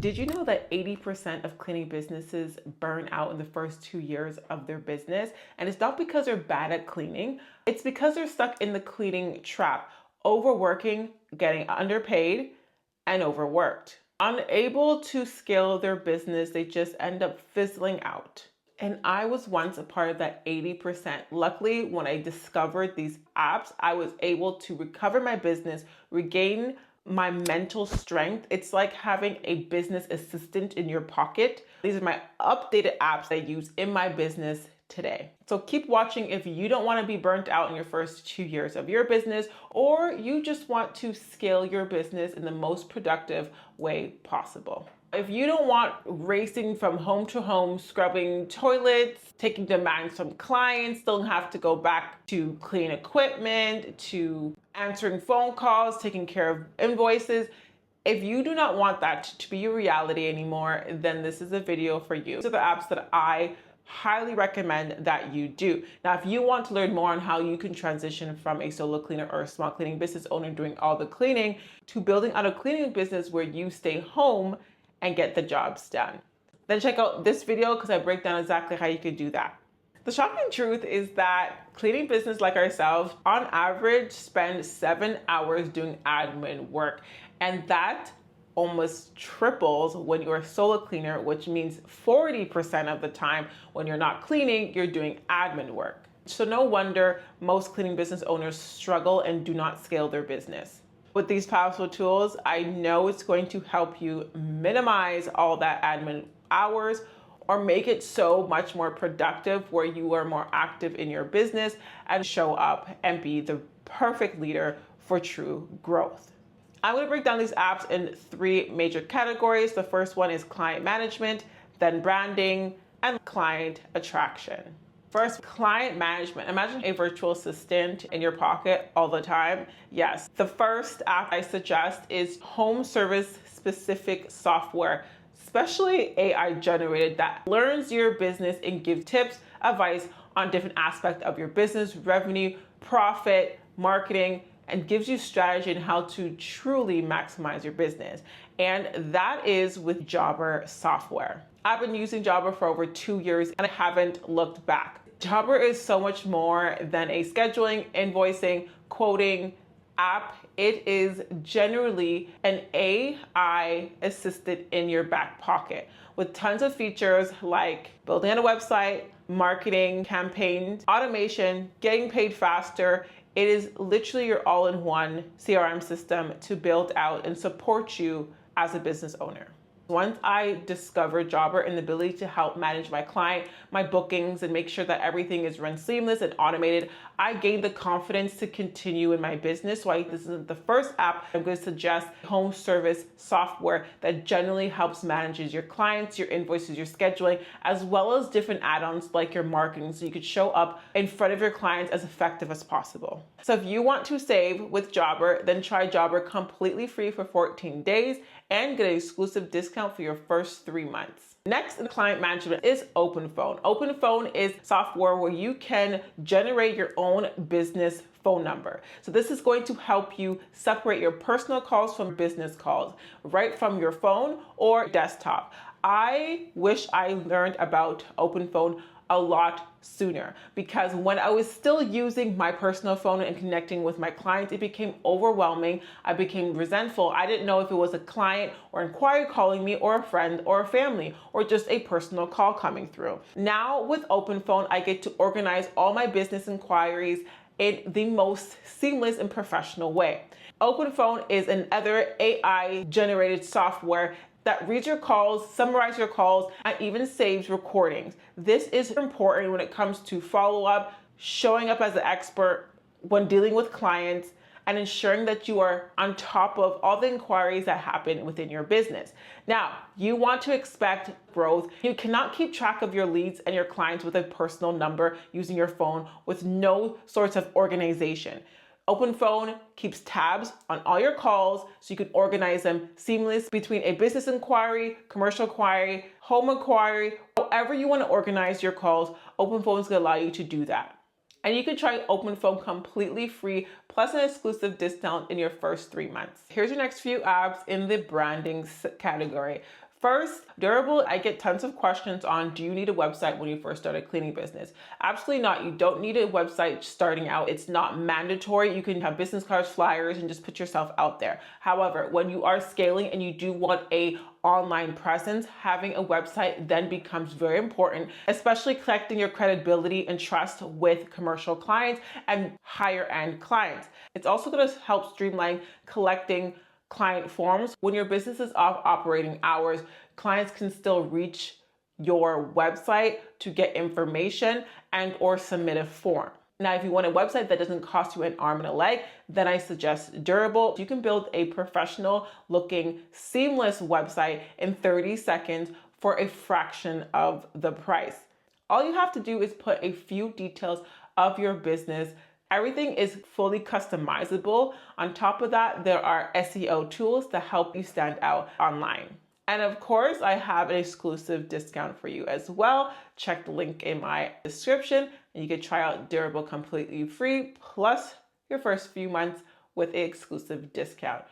Did you know that 80% of cleaning businesses burn out in the first 2 years of their business? And it's not because they're bad at cleaning, it's because they're stuck in the cleaning trap, overworking, getting underpaid, and overworked. Unable to scale their business, they just end up fizzling out. And I was once a part of that 80%. Luckily, when I discovered these apps, I was able to recover my business, regain my mental strength. It's like having a business assistant in your pocket. These are my updated apps I use in my business today. So keep watching if you don't want to be burnt out in your first 2 years of your business, or you just want to scale your business in the most productive way possible. If you don't want racing from home to home, scrubbing toilets, taking demands from clients, still have to go back to clean equipment, to answering phone calls, taking care of invoices, if you do not want that to be your reality anymore, then this is a video for you. These are the apps that I highly recommend that you do. Now, if you want to learn more on how you can transition from a solo cleaner or a small cleaning business owner doing all the cleaning to building out a cleaning business where you stay home and get the jobs done, then check out this video because I break down exactly how you could do that. The shocking truth is that cleaning business like ourselves, on average, spend 7 hours doing admin work. And that almost triples when you're a solo cleaner, which means 40% of the time when you're not cleaning, you're doing admin work. So no wonder most cleaning business owners struggle and do not scale their business. With these powerful tools, I know it's going to help you minimize all that admin hours or make it so much more productive where you are more active in your business and show up and be the perfect leader for true growth. I'm going to break down these apps in 3 major categories. The first one is client management, then branding, and client attraction. First, client management. Imagine a virtual assistant in your pocket all the time. Yes, the first app I suggest is home service specific software, especially AI generated, that learns your business and gives tips, advice on different aspects of your business, revenue, profit, marketing, and gives you strategy on how to truly maximize your business. And that is with Jobber software. I've been using Jobber for over 2 years and I haven't looked back. Jobber is so much more than a scheduling, invoicing, quoting app. It is generally an AI assistant in your back pocket with tons of features like building a website, marketing, campaigns, automation, getting paid faster. It is literally your all-in-one CRM system to build out and support you as a business owner. Once I discovered Jobber and the ability to help manage my client, my bookings, and make sure that everything is run seamless and automated, I gained the confidence to continue in my business. So this isn't the first app. I'm going to suggest home service software that generally helps manage your clients, your invoices, your scheduling, as well as different add-ons like your marketing, so you could show up in front of your clients as effective as possible. So if you want to save with Jobber, then try Jobber completely free for 14 days and get an exclusive discount for your first 3 months. Next in client management is OpenPhone. OpenPhone is software where you can generate your own business phone number. So this is going to help you separate your personal calls from business calls right from your phone or desktop. I wish I learned about OpenPhone a lot sooner, because when I was still using my personal phone and connecting with my clients, it became overwhelming. I became resentful. I didn't know if it was a client or inquiry calling me or a friend or a family or just a personal call coming through. Now with OpenPhone, I get to organize all my business inquiries in the most seamless and professional way. OpenPhone is another AI generated software that reads your calls, summarizes your calls, and even saves recordings. This is important when it comes to follow-up, showing up as an expert when dealing with clients, and ensuring that you are on top of all the inquiries that happen within your business. Now, you want to expect growth. You cannot keep track of your leads and your clients with a personal number using your phone with no sorts of organization. OpenPhone keeps tabs on all your calls so you can organize them seamless between a business inquiry, commercial inquiry, home inquiry, however you want to organize your calls. OpenPhone is going to allow you to do that. And you can try OpenPhone completely free plus an exclusive discount in your first 3 months. Here's your next few apps in the branding category. First, durable. I get tons of questions on, do you need a website when you first start a cleaning business? Absolutely not. You don't need a website starting out. It's not mandatory. You can have business cards, flyers, and just put yourself out there. However, when you are scaling and you do want a online presence, having a website then becomes very important, especially collecting your credibility and trust with commercial clients and higher end clients. It's also going to help streamline collecting client forms. When your business is off operating hours, clients can still reach your website to get information and or submit a form. Now, if you want a website that doesn't cost you an arm and a leg, then I suggest Durable. You can build a professional looking, seamless website in 30 seconds for a fraction of the price. All you have to do is put a few details of your business. Everything is fully customizable. On top of that, there are SEO tools to help you stand out online. And of course, I have an exclusive discount for you as well. Check the link in my description and you can try out Durable completely free, plus your first few months with an exclusive discount.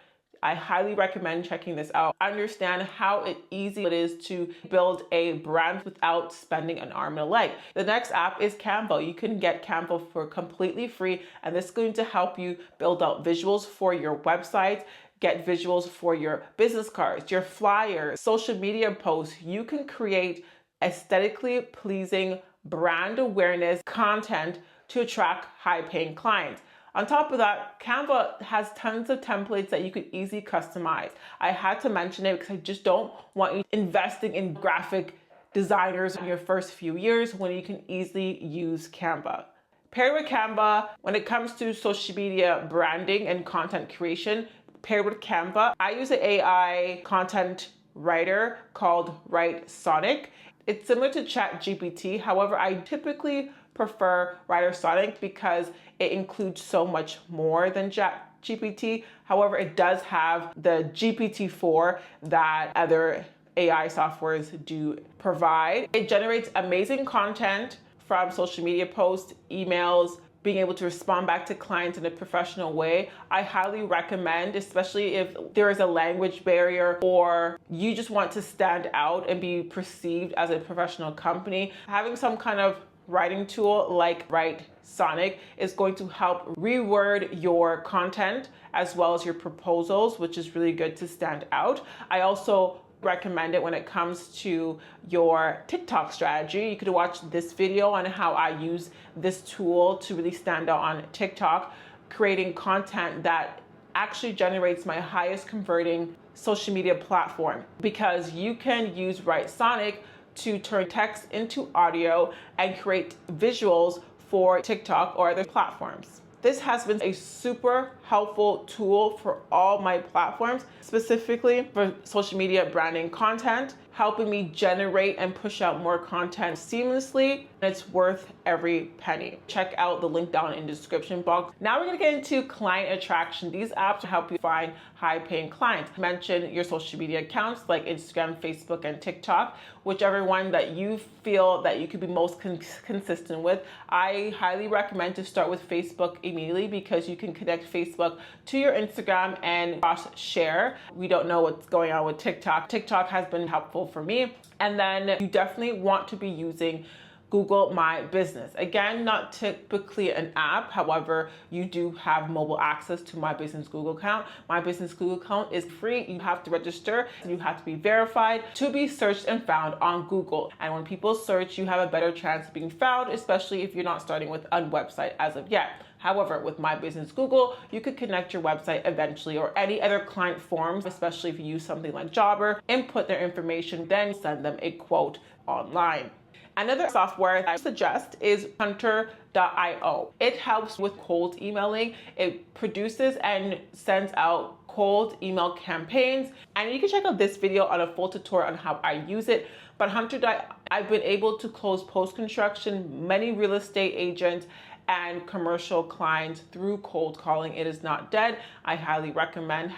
I highly recommend checking this out. Understand how easy it is to build a brand without spending an arm and a leg. The next app is Canva. You can get Canva for completely free, and this is going to help you build out visuals for your website, get visuals for your business cards, your flyers, social media posts. You can create aesthetically pleasing brand awareness content to attract high-paying clients. On top of that, Canva has tons of templates that you could easily customize. I had to mention it because I just don't want you investing in graphic designers in your first few years when you can easily use Canva. Paired with Canva, when it comes to social media branding and content creation, paired with Canva, I use an AI content writer called Chanique. It's similar to ChatGPT. However, I typically prefer Chanique because it includes so much more than ChatGPT. However, it does have the GPT-4 that other AI softwares do provide. It generates amazing content from social media posts, emails, being able to respond back to clients in a professional way. I highly recommend, especially if there is a language barrier or you just want to stand out and be perceived as a professional company, having some kind of writing tool like Chanique is going to help reword your content as well as your proposals, which is really good to stand out. I also recommend it when it comes to your TikTok strategy. You could watch this video on how I use this tool to really stand out on TikTok, creating content that actually generates my highest converting social media platform, because you can use Chanique to turn text into audio and create visuals for TikTok or other platforms. This has been a super helpful tool for all my platforms, specifically for social media branding content, helping me generate and push out more content seamlessly, and it's worth every penny. Check out the link down in the description box. Now we're gonna get into client attraction. These apps help you find high-paying clients. Mention your social media accounts like Instagram, Facebook, and TikTok, whichever one that you feel that you could be most consistent with. I highly recommend to start with Facebook immediately because you can connect Facebook to your Instagram and cross-share. We don't know what's going on with TikTok. TikTok has been helpful for me. And then you definitely want to be using Google My Business. Again, not typically an app. However, you do have mobile access to My Business Google account. My Business Google account is free. You have to register. You have to be verified to be searched and found on Google. And when people search, you have a better chance of being found, especially if you're not starting with a website as of yet. However, with My Business Google, you could connect your website eventually or any other client forms, especially if you use something like Jobber, input their information, then send them a quote online. Another software I suggest is Hunter.io. It helps with cold emailing. It produces and sends out cold email campaigns. And you can check out this video on a full tutorial on how I use it. But I've been able to close post-construction, many real estate agents, and commercial clients through cold calling. It is not dead. I highly recommend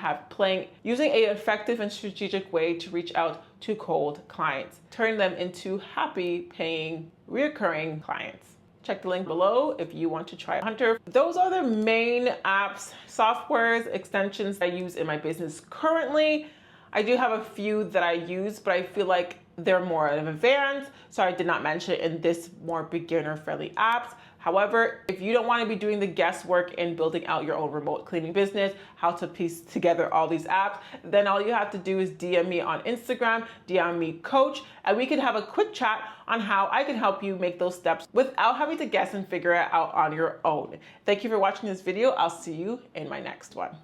using an effective and strategic way to reach out to cold clients, turn them into happy paying recurring clients. Check the link below if you want to try Hunter. Those are the main apps, softwares, extensions I use in my business currently. I do have a few that I use, but I feel like they're more advanced, so I did not mention it in this more beginner-friendly apps. However, if you don't want to be doing the guesswork in building out your own remote cleaning business, how to piece together all these apps, then all you have to do is DM me on Instagram, DM me coach, and we can have a quick chat on how I can help you make those steps without having to guess and figure it out on your own. Thank you for watching this video. I'll see you in my next one.